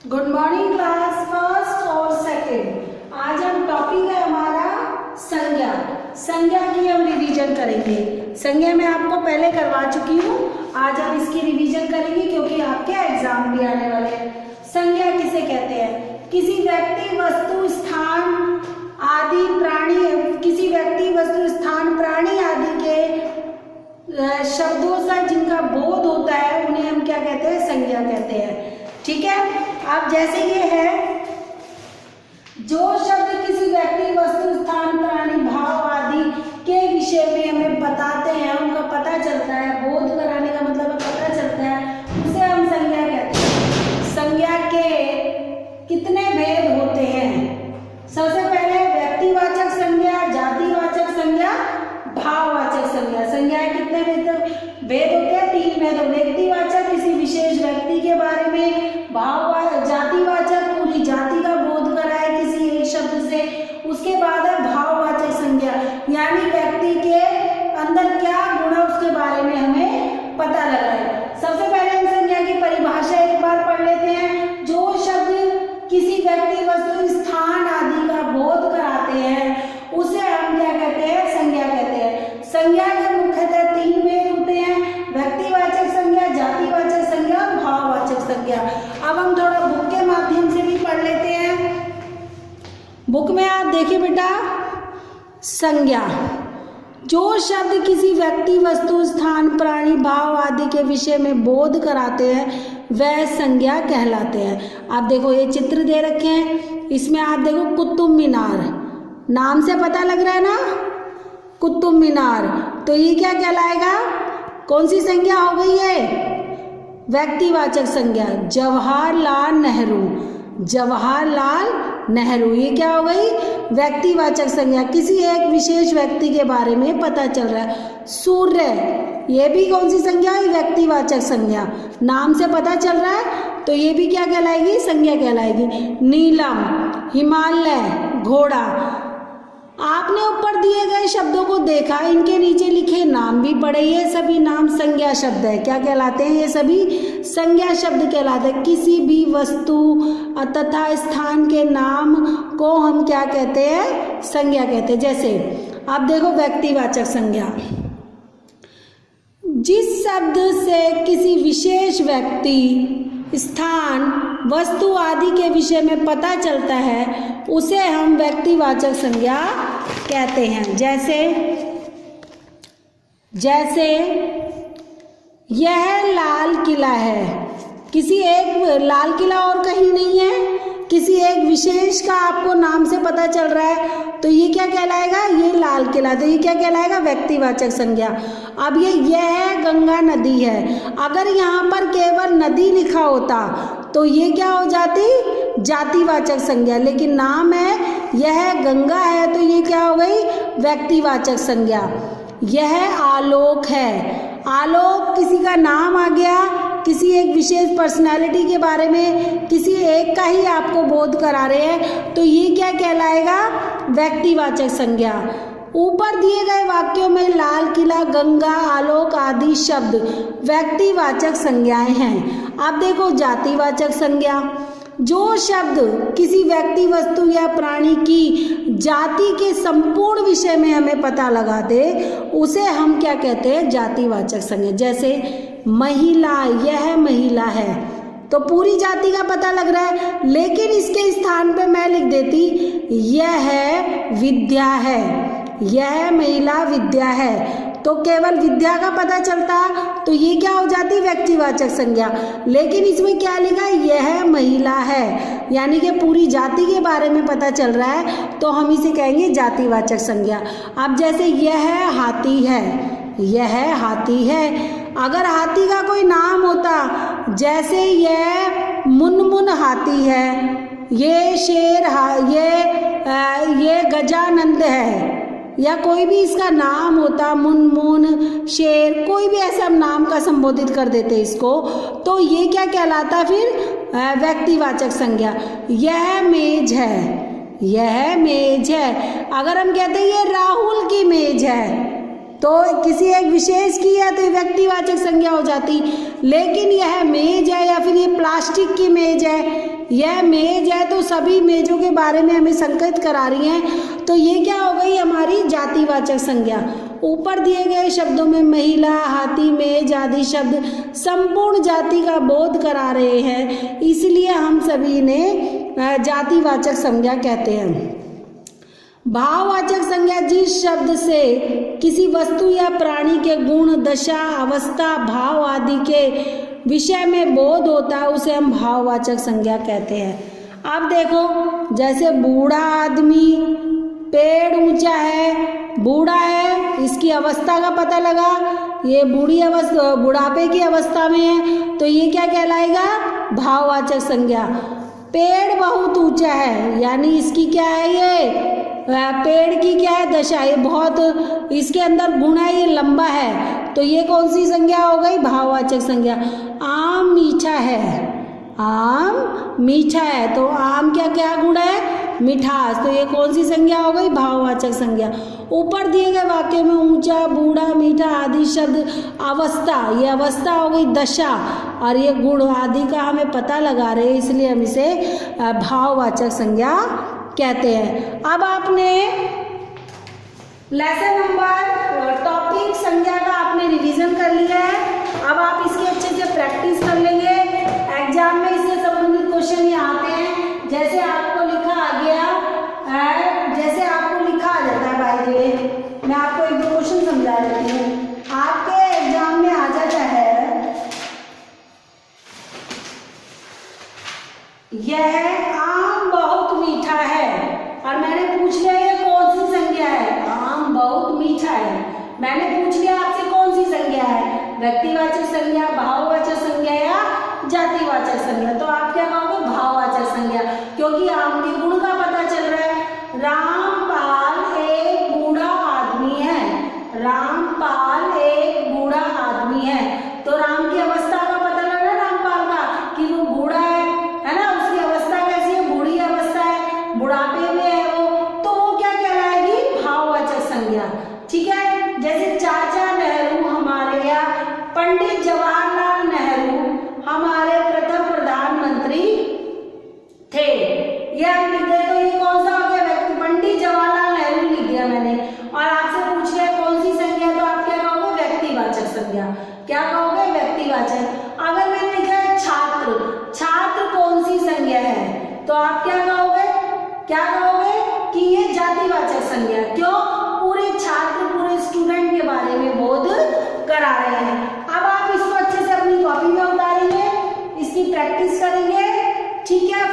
Good morning class first और second. आज हम टॉपिक है हमारा संज्ञा। संज्ञा की हम रिवीजन करेंगे। संज्ञा मैं आपको पहले करवा चुकी हूँ, आज हम इसकी रिवीजन करेंगे क्योंकि आपके एग्जाम भी आने वाले हैं। संज्ञा किसे कहते हैं? किसी व्यक्ति, वस्तु, स्थान आदि प्राणी, किसी व्यक्ति, वस्तु, स्थान, प्राणी आदि के शब्दों से जिनका बोध होता है उन्हें हम क्या कहते हैं? संज्ञा कहते हैं। ठीक है। अब जैसे ये है, जो शब्द किसी व्यक्ति, वस्तु, स्थान, प्राणी, भाव आदि के विषय में हमें बताते हैं, उनका पता चलता है, बोध कराने का मतलब है पता चलता है, उसे हम संज्ञा कहते हैं। संज्ञा के कितने भेद होते हैं? सबसे पहले व्यक्तिवाचक संज्ञा, जातिवाचक संज्ञा, भाववाचक संज्ञा। संज्ञाएं कितने भेद होते हैं? 3 भेद। व्यक्तिवाचक किसी विशेष व्यक्ति के बारे में, जातिवाचक पूरी जाति का बोध कराए किसी एक शब्द से, उसके बाद है भाववाचक संज्ञा, यानी व्यक्ति के अंदर क्या गुण है उसके बारे में हमें पता लगाए। सबसे पहले हम संज्ञा की परिभाषा एक बार पढ़ लेते हैं। जो शब्द किसी व्यक्ति, वस्तु, स्थान आदि का बोध कराते हैं उसे हम क्या कहते हैं? संज्ञा कहते हैं। संज्ञा के मुख्यतः 3 भेद होते हैं: व्यक्तिवाचक संज्ञा, जातिवाचक संज्ञा और भाववाचक संज्ञा। अब हम थोड़ा बुक के माध्यम से भी पढ़ लेते हैं। बुक में आप देखिए बेटा, संज्ञा जो शब्द किसी व्यक्ति, वस्तु, स्थान, प्राणी, भाव आदि के विषय में बोध कराते हैं वह संज्ञा कहलाते हैं। आप देखो ये चित्र दे रखे हैं, इसमें आप देखो कुतुब मीनार, नाम से पता लग रहा है ना, कुतुब मीनार। तो ये क्या कहलाएगा? कौन सी संज्ञा हो गई है? व्यक्तिवाचक संज्ञा। जवाहरलाल नेहरू, जवाहरलाल नेहरू, ये क्या हो गई? व्यक्तिवाचक संज्ञा, किसी एक विशेष व्यक्ति के बारे में पता चल रहा है। सूर्य, ये भी कौन सी संज्ञा है? व्यक्तिवाचक संज्ञा, नाम से पता चल रहा है तो ये भी क्या कहलाएगी? संज्ञा कहलाएगी। नीलम, हिमालय, घोड़ा। आपने ऊपर दिए गए शब्दों को देखा, इनके नीचे लिखे नाम भी पढ़े, ये सभी नाम संज्ञा शब्द है। क्या कहलाते हैं? ये सभी संज्ञा शब्द कहलाते हैं। किसी भी वस्तु तथा स्थान के नाम को हम क्या कहते हैं? संज्ञा कहते हैं। जैसे आप देखो व्यक्तिवाचक संज्ञा, जिस शब्द से किसी विशेष व्यक्ति, स्थान, वस्तु आदि के विषय में पता चलता है उसे हम व्यक्तिवाचक संज्ञा कहते हैं। जैसे यह लाल किला है, किसी एक लाल किला और कहीं नहीं है, किसी एक विशेष का आपको नाम से पता चल रहा है तो ये क्या कहलाएगा? ये लाल किला। तो ये क्या कहलाएगा? व्यक्तिवाचक संज्ञा। अब यह गंगा नदी है, अगर यहाँ पर केवल नदी लिखा होता तो ये क्या हो जाती? जातिवाचक संज्ञा। लेकिन नाम है, यह गंगा है, तो ये क्या हो गई? व्यक्तिवाचक संज्ञा। यह आलोक है, आलोक किसी का नाम आ गया, किसी एक विशेष पर्सनालिटी के बारे में किसी एक का ही आपको बोध करा रहे हैं तो ये क्या कहलाएगा? व्यक्तिवाचक संज्ञा। ऊपर दिए गए वाक्यों में लाल किला, गंगा, आलोक आदि शब्द व्यक्तिवाचक संज्ञाएं हैं। अब देखो जातिवाचक संज्ञा, जो शब्द किसी व्यक्ति, वस्तु या प्राणी की जाति के संपूर्ण विषय में हमें पता लगा दे उसे हम क्या कहते हैं? जातिवाचक संज्ञा। जैसे महिला, यह महिला है, तो पूरी जाति का पता लग रहा है, लेकिन इसके स्थान पे मैं लिख देती यह विद्या है, यह महिला विद्या है, तो केवल विद्या का पता चलता तो ये क्या हो जाती? व्यक्तिवाचक संज्ञा। लेकिन इसमें क्या लिखा? यह महिला है, यानी कि पूरी जाति के बारे में पता चल रहा है तो हम इसे कहेंगे जातिवाचक संज्ञा। अब जैसे यह हाथी है, यह हाथी है, अगर हाथी का कोई नाम होता, जैसे यह मुनमुन हाथी है, ये शेर, ये गजानंद है, या कोई भी इसका नाम होता, मुनमुन, शेर, कोई भी ऐसा नाम का संबोधित कर देते इसको, तो ये क्या कहलाता फिर? व्यक्तिवाचक संज्ञा। यह मेज है, यह मेज है, अगर हम कहते हैं ये राहुल की मेज है तो किसी एक विशेष की है तो ये व्यक्तिवाचक संज्ञा हो जाती। लेकिन यह मेज है या फिर ये प्लास्टिक की मेज है, यह मेज है तो सभी मेजों के बारे में हमें संकेत करा रही हैं, तो ये क्या हो गई हमारी जातिवाचक संज्ञा। ऊपर दिए गए शब्दों में महिला, हाथी, मेज आदि शब्द संपूर्ण जाति का बोध करा रहे हैं, इसलिए हम सभी ने जातिवाचक संज्ञा कहते हैं। भाववाचक संज्ञा जिस शब्द से किसी वस्तु या प्राणी के गुण, दशा, अवस्था, भाव आदि के विषय में बोध होता है उसे हम भाववाचक संज्ञा कहते हैं। अब देखो जैसे बूढ़ा आदमी, पेड़ ऊंचा है, बूढ़ा है, इसकी अवस्था का पता लगा, ये बूढ़ी अवस्था, बुढ़ापे की अवस्था में है, तो ये क्या कहलाएगा, भाववाचक संज्ञा। पेड़ बहुत ऊंचा है, यानी इसकी क्या है, ये पेड़ की क्या है, दशा, ये बहुत इसके अंदर गुण है, ये लंबा है, तो ये कौन सी संज्ञा हो गई, भाववाचक संज्ञा। आम मीठा है, आम मीठा है, तो आम क्या क्या गुण है, मिठास, तो ये कौन सी संज्ञा हो गई, भाववाचक संज्ञा। ऊपर दिए गए वाक्य में ऊंचा, बूढ़ा, मीठा आदि शब्द अवस्था, ये अवस्था हो गई दशा, और ये गुण आदि का हमें पता लगा रहे हैं, इसलिए हम इसे भाववाचक संज्ञा कहते हैं। अब आपने लेसन नंबर टॉपिक संज्ञा का आपने रिवीजन कर लिया है, अब आप इसकी अच्छे से प्रैक्टिस कर लेंगे। एग्जाम में इससे संबंधित क्वेश्चन ये आते हैं, जैसे आपको लिखा आ गया, जैसे आपको लिखा आ जाता है, बाय द वे मैं आपको एक दो क्वेश्चन समझा देती हूँ, आपके एग्जाम में आ जाता है, यह आम बहुत मीठा है, और मैंने पूछ लिया ये कौन सी संज्ञा है, आम बहुत मीठा है, मैंने पूछ लिया आपसे कौन सी संज्ञा है, व्यक्तिवाचक संज्ञा, भाववाचक संज्ञा या जातिवाचक संज्ञा, तो आप क्या कहोगे, भाववाचक संज्ञा, क्योंकि आम के गुण का पता चल रहा है। रामपाल एक बूढ़ा आदमी है, रामपाल एक बूढ़ा आदमी है, तो राम की अवस्था का पता लग रहा है, रामपाल का, कि वो बूढ़ा है ना, उसकी अवस्था कैसी है, बूढ़ी अवस्था है, बुढ़ापे में है वो, तो वो क्या कहलाएगी, भाववाचक संज्ञा। ठीक है, जैसे चाचा नेहरू हमारे, या पंडित जवाहरलाल नेहरू हमारे प्रथम प्रधानमंत्री थे, यह लिख दे, तो ये कौन सा हो गया, व्यक्ति, पंडित जवाहरलाल नेहरू लिख दिया मैंने, और आपसे पूछ लिया कौन सी संज्ञा, तो आप क्या कहोगे, व्यक्तिवाचक संज्ञा, क्या कहोगे, व्यक्तिवाचक। अगर मैंने लिखा है छात्र, छात्र कौन सी संज्ञा है, तो आप क्या कहोगे, क्या कहोगे कि ये जातिवाचक संज्ञा, क्यों, पूरे छात्र, पूरे स्टूडेंट के बारे में बोध करा रहे हैं। अब आप इसको अच्छे से अपनी कॉपी में उतारेंगे, इसकी प्रैक्टिस करेंगे, ठीक है।